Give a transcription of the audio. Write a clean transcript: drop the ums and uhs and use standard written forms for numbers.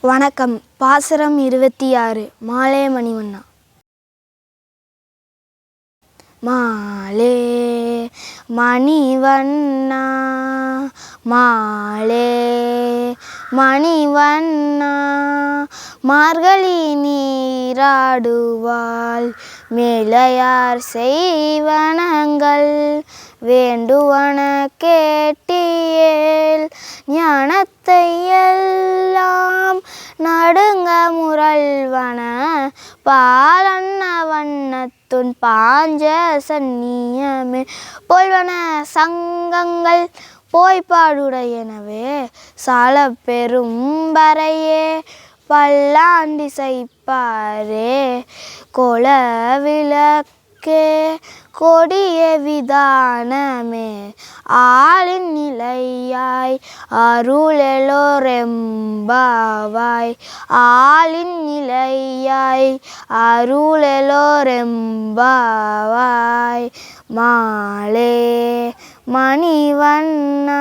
வணக்கம். பாசுரம் 26 மாலே மணிவண்ணா. மாலே மணிவண்ணா மாலே மணிவண்ணா மார்கழி நீராடுவாள் மேலையார் செய்வனங்கள் வேண்டுவன கேட்டியேல் ஞானத்தை எல்லாம் நடுங்க முரல்வன பாலன்ன வண்ணத்துன் பாஞ்ச சந்நியமே போல்வன சங்கங்கள் போய்ப்பாடுடையனவே சால பெரும் பறையே பல்லாண்டிசைப்பாரே கோல விளக்கே கொடிய விதானமே ஆளின் நிலையாய் அருளெலோரெம்பாவாய் ஆளின் நிலையாய் அருளெலோரெம்பாவாய் மாலே மணிவண்ணா.